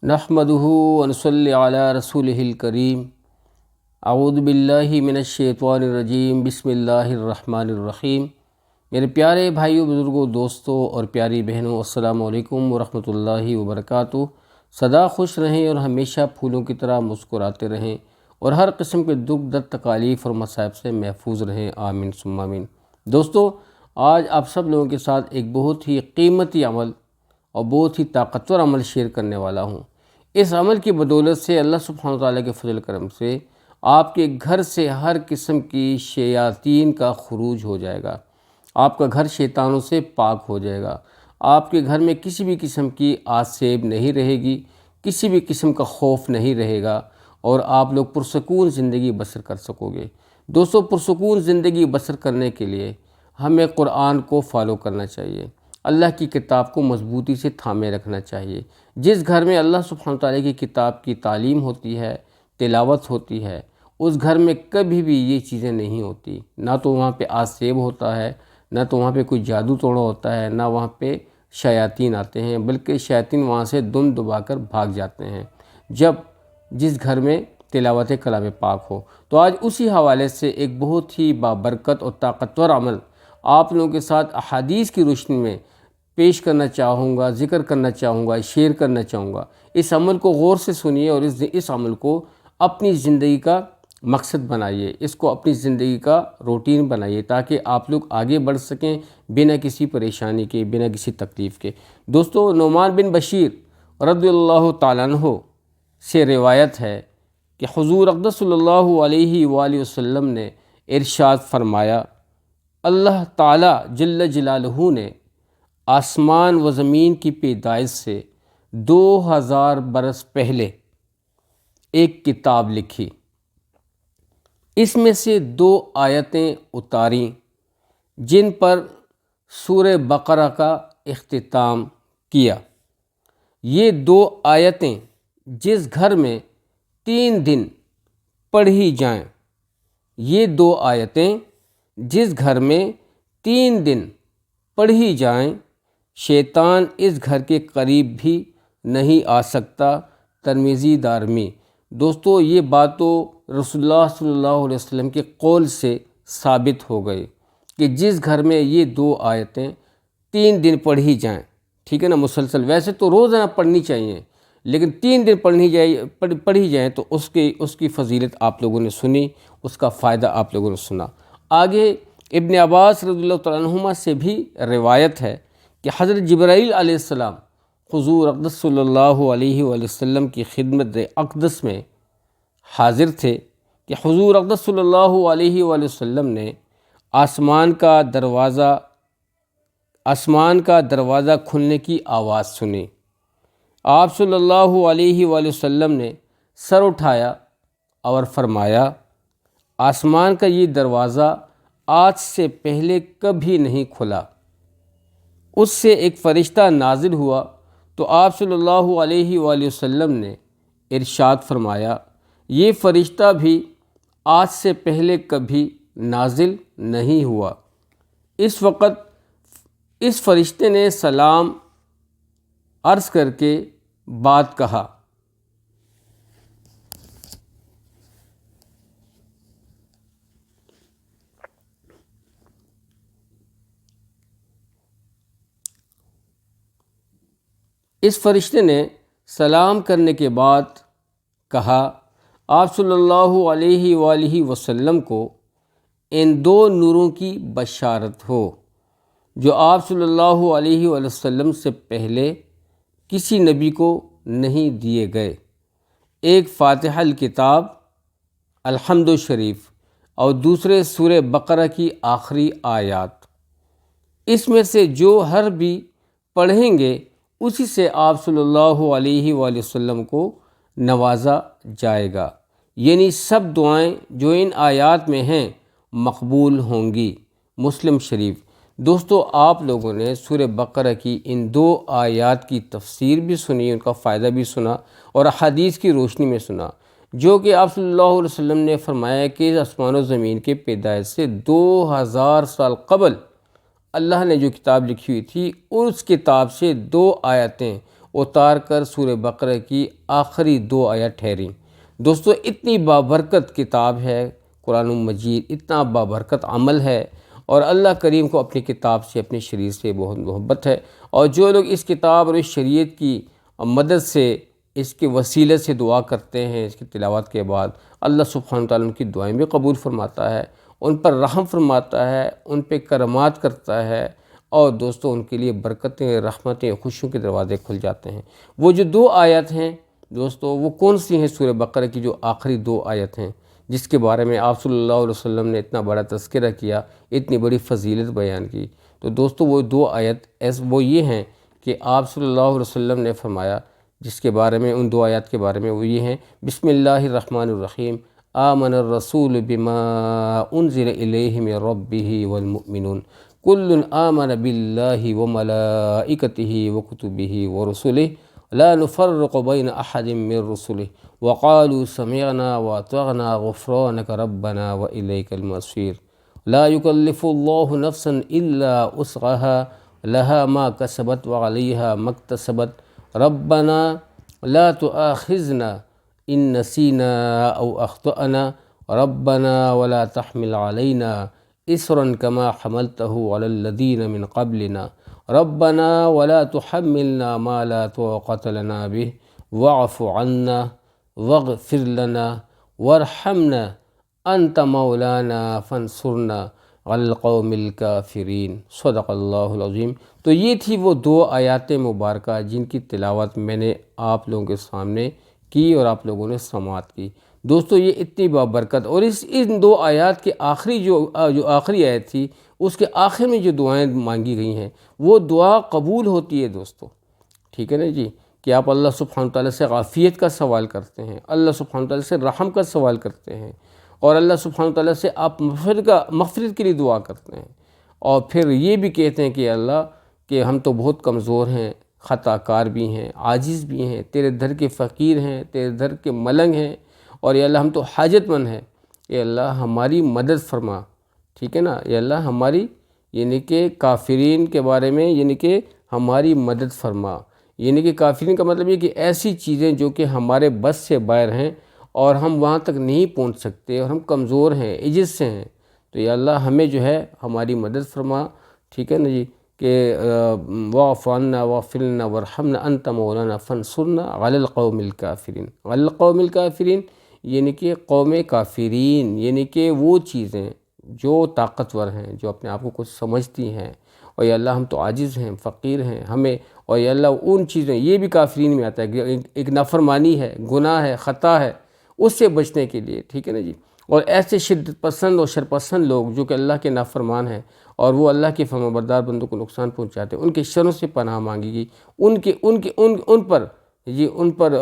نحمدہ ونصلی علی رسولہ الکریم۔ اعوذ باللہ من الشیطان الرجیم، بسم اللہ الرحمن الرحیم۔ میرے پیارے بھائیوں، بزرگوں، دوستوں اور پیاری بہنوں، السلام علیکم ورحمۃ اللہ وبرکاتہ۔ سدا خوش رہیں اور ہمیشہ پھولوں کی طرح مسکراتے رہیں اور ہر قسم کے دکھ درد تکالیف اور مصائب سے محفوظ رہیں، آمین ثم آمین۔ دوستو، آج آپ سب لوگوں کے ساتھ ایک بہت ہی قیمتی عمل اور بہت ہی طاقتور عمل شیئر کرنے والا ہوں۔ اس عمل کی بدولت سے اللہ سبحانہ وتعالیٰ کے فضل کرم سے آپ کے گھر سے ہر قسم کی شیاطین کا خروج ہو جائے گا، آپ کا گھر شیطانوں سے پاک ہو جائے گا، آپ کے گھر میں کسی بھی قسم کی آسیب نہیں رہے گی، کسی بھی قسم کا خوف نہیں رہے گا اور آپ لوگ پرسکون زندگی بسر کر سکو گے۔ دوستو، پرسکون زندگی بسر کرنے کے لیے ہمیں قرآن کو فالو کرنا چاہیے، اللہ کی کتاب کو مضبوطی سے تھامے رکھنا چاہیے۔ جس گھر میں اللہ سبحانہ تعالیٰ کی کتاب کی تعلیم ہوتی ہے، تلاوت ہوتی ہے، اس گھر میں کبھی بھی یہ چیزیں نہیں ہوتی، نہ تو وہاں پہ آسیب ہوتا ہے، نہ تو وہاں پہ کوئی جادو توڑا ہوتا ہے، نہ وہاں پہ شیاطین آتے ہیں، بلکہ شیاطین وہاں سے دم دبا کر بھاگ جاتے ہیں جس گھر میں تلاوت کلام پاک ہو۔ تو آج اسی حوالے سے ایک بہت ہی بابرکت اور طاقتور عمل آپ لوگوں کے ساتھ احادیث کی روشنی میں پیش کرنا چاہوں گا، ذکر کرنا چاہوں گا، شیئر کرنا چاہوں گا۔ اس عمل کو غور سے سنیے اور اس عمل کو اپنی زندگی کا مقصد بنائیے، اس کو اپنی زندگی کا روٹین بنائیے تاکہ آپ لوگ آگے بڑھ سکیں بنا کسی پریشانی کے، بنا کسی تکلیف کے۔ دوستو، نعمان بن بشیر رضی اللہ تعالیٰ عنہ سے روایت ہے کہ حضور اقدس صلی اللہ علیہ وآلہ وسلم نے ارشاد فرمایا، اللہ تعالیٰ جل جلالہ نے آسمان و زمین کی پیدائش سے 2000 برس پہلے ایک کتاب لکھی، اس میں سے 2 آیتیں اتاریں جن پر سورہ بقرہ کا اختتام کیا۔ یہ 2 آیتیں جس گھر میں 3 دن پڑھی جائیں، یہ 2 آیتیں جس گھر میں 3 دن پڑھی جائیں، شیطان اس گھر کے قریب بھی نہیں آ سکتا۔ ترمذی دارمی۔ دوستو، یہ بات تو رسول اللہ صلی اللہ علیہ وسلم کے قول سے ثابت ہو گئی کہ جس گھر میں یہ 2 آیتیں 3 دن پڑھی جائیں، ٹھیک ہے نا، مسلسل، ویسے تو روزانہ پڑھنی چاہیے لیکن 3 دن پڑھی جائیں تو اس کی فضیلت آپ لوگوں نے سنی، اس کا فائدہ آپ لوگوں نے سنا۔ آگے ابن عباس رضی اللہ تعالیٰ عنہما سے بھی روایت ہے کہ حضرت جبرائیل علیہ السلام حضور اقدس صلی اللہ علیہ وآلہ وسلم کی خدمت اقدس میں حاضر تھے کہ حضور اقدس صلی اللہ علیہ وآلہ وسلم نے آسمان کا دروازہ کھلنے کی آواز سنی۔ آپ صلی اللہ علیہ وآلہ وسلم نے سر اٹھایا اور فرمایا، آسمان کا یہ دروازہ آج سے پہلے کبھی نہیں کھلا۔ اس سے ایک فرشتہ نازل ہوا تو آپ صلی اللہ علیہ وآلہ وسلم نے ارشاد فرمایا، یہ فرشتہ بھی آج سے پہلے کبھی نازل نہیں ہوا۔ اس وقت اس فرشتے نے سلام عرض کر کے بات کہا، اس فرشتے نے سلام کرنے کے بعد کہا، آپ صلی اللہ علیہ وآلہ وسلم کو ان 2 نوروں کی بشارت ہو جو آپ صلی اللہ علیہ وآلہ وسلم سے پہلے کسی نبی کو نہیں دیے گئے، ایک فاتحہ الکتاب الحمد شریف اور دوسرے سورہ بقرہ کی آخری آیات۔ اس میں سے جو ہر بھی پڑھیں گے اسی سے آپ صلی اللہ علیہ وآلہ وسلم کو نوازا جائے گا، یعنی سب دعائیں جو ان آیات میں ہیں مقبول ہوں گی۔ مسلم شریف۔ دوستو، آپ لوگوں نے سورہ بقرہ کی ان 2 آیات کی تفسیر بھی سنی، ان کا فائدہ بھی سنا اور حدیث کی روشنی میں سنا، جو کہ آپ صلی اللہ علیہ وسلم نے فرمایا کہ آسمان و زمین کے پیدائش سے 2000 سال قبل اللہ نے جو کتاب لکھی ہوئی تھی، اس کتاب سے 2 آیتیں اتار کر سورہ بقرہ کی آخری 2 آیات ٹھہریں۔ دوستو اتنی بابرکت کتاب ہے قرآن مجید، اتنا بابرکت عمل ہے، اور اللہ کریم کو اپنی کتاب سے، اپنی شریعت سے بہت محبت ہے، اور جو لوگ اس کتاب اور اس شریعت کی مدد سے، اس کے وسیلے سے دعا کرتے ہیں اس کی تلاوت کے بعد، اللہ سبحانہ وتعالیٰ ان کی دعائیں بھی قبول فرماتا ہے، ان پر رحم فرماتا ہے، ان پہ کرامات کرتا ہے، اور دوستو ان کے لیے برکتیں، رحمتیں، خوشیوں کے دروازے کھل جاتے ہیں۔ وہ جو 2 آیات ہیں دوستو، وہ کون سی ہیں؟ سورہ بقرہ کی جو آخری 2 آیت ہیں، جس کے بارے میں آپ صلی اللہ علیہ وسلم نے اتنا بڑا تذکرہ کیا، اتنی بڑی فضیلت بیان کی۔ تو دوستو وہ 2 آیت وہ یہ ہیں کہ آپ صلی اللہ علیہ وسلم نے فرمایا، جس کے بارے میں، ان 2 آیات کے بارے میں وہ یہ ہیں: بسم اللہ الرحمن الرحیم، آمن الرسول بما انزل الیہ من ربہ والمؤمنون کل آمن باللہ وملائکتہ وکتبہ ورسلہ لا نفرق بین احد من رسلہ وقالوا سمعنا واطعنا غفرانک ربنا والیک المصیر لا یکلف اللہ نفسا الا وسعها لها ما کسبت وعلیہا ما اکتسبت ربنا لا تؤاخذنا ان نسینا او اخطأنا ربنا ولا تحمل علینا اصرا كما حملته على الذين من قبلنا ربنا ولا تحملنا ما لا طاقة لنا به واعف عنا واغفر لنا وارحمنا انت مولانا فانصرنا على القوم الكافرین۔ صدق اللہ العظیم۔ تو یہ تھی وہ 2 آیات مبارکہ جن کی تلاوت میں نے آپ لوگوں کے سامنے کی اور آپ لوگوں نے سماعت کی۔ دوستو یہ اتنی بابرکت، اور ان 2 آیات کے آخری جو آخری آیت تھی، اس کے آخر میں جو دعائیں مانگی گئی ہیں، وہ دعا قبول ہوتی ہے دوستو، ٹھیک ہے نا جی، کہ آپ اللہ سبحانہ تعالیٰ سے عافیت کا سوال کرتے ہیں، اللہ سبحانہ تعالیٰ سے رحم کا سوال کرتے ہیں، اور اللہ سبحانہ تعالیٰ سے آپ مغفرت کے لیے دعا کرتے ہیں، اور پھر یہ بھی کہتے ہیں کہ اللہ کہ ہم تو بہت کمزور ہیں، خطا کار بھی ہیں، عاجز بھی ہیں، تیرے در کے فقیر ہیں، تیرے در کے ملنگ ہیں، اور یا اللہ ہم تو حاجت مند ہیں، اے اللہ ہماری مدد فرما، ٹھیک ہے نا، اے اللہ ہماری، یعنی کہ کافرین کے بارے میں، یعنی کہ ہماری مدد فرما، یعنی کہ کافرین کا مطلب یہ کہ ایسی چیزیں جو کہ ہمارے بس سے باہر ہیں اور ہم وہاں تک نہیں پہنچ سکتے، اور ہم کمزور ہیں، عجز سے ہیں، تو یا اللہ ہمیں جو ہے ہماری مدد فرما، ٹھیک ہے نا جی، کہ واعف عنا واغفر لنا وارحمنا انت مولانا فانصرنا علی القوم الکافرین۔ علی القوم الکافرین یعنی کہ قوم کافرین، یعنی کہ وہ چیزیں جو طاقتور ہیں، جو اپنے آپ کو کچھ سمجھتی ہیں، اور یا اللہ ہم تو عاجز ہیں، فقیر ہیں، ہمیں، اور یا اللہ ان چیزیں، یہ بھی کافرین میں آتا ہے کہ ایک نافرمانی ہے، گناہ ہے، خطا ہے، اس سے بچنے کے لیے، ٹھیک ہے نا جی۔ اور ایسے شدت پسند اور شرپسند لوگ جو کہ اللہ کے نافرمان ہیں، اور وہ اللہ کے فرمانبردار بندوں کو نقصان پہنچاتے ہیں، ان کے شروں سے پناہ مانگی گئی، ان پر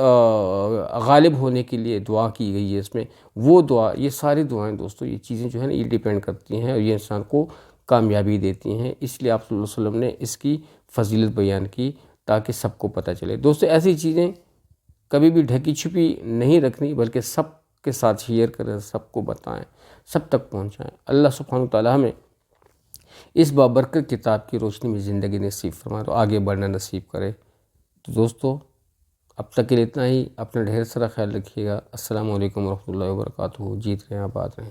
غالب ہونے کے لیے دعا کی گئی ہے اس میں، وہ دعا، یہ ساری دعائیں دوستو، یہ چیزیں جو ہیں نا، یہ ڈیپینڈ کرتی ہیں، اور یہ انسان کو کامیابی دیتی ہیں، اس لیے آپ صلی اللہ علیہ وسلم نے اس کی فضیلت بیان کی تاکہ سب کو پتہ چلے۔ دوستو ایسی چیزیں کبھی بھی ڈھکی چھپی نہیں رکھنی، بلکہ سب کے ساتھ شیئر کریں، سب کو بتائیں، سب تک پہنچائیں۔ اللہ سبحانہ وتعالی ہمیں اس بابرکت کتاب کی روشنی میں زندگی نصیب فرمائے اور آگے بڑھنا نصیب کرے۔ تو دوستو اب تک کے لیے اتنا ہی، اپنا ڈھیر سارا خیال رکھیے گا۔ السلام علیکم ورحمۃ اللہ وبرکاتہ۔ جیت رہیں، آباد رہیں۔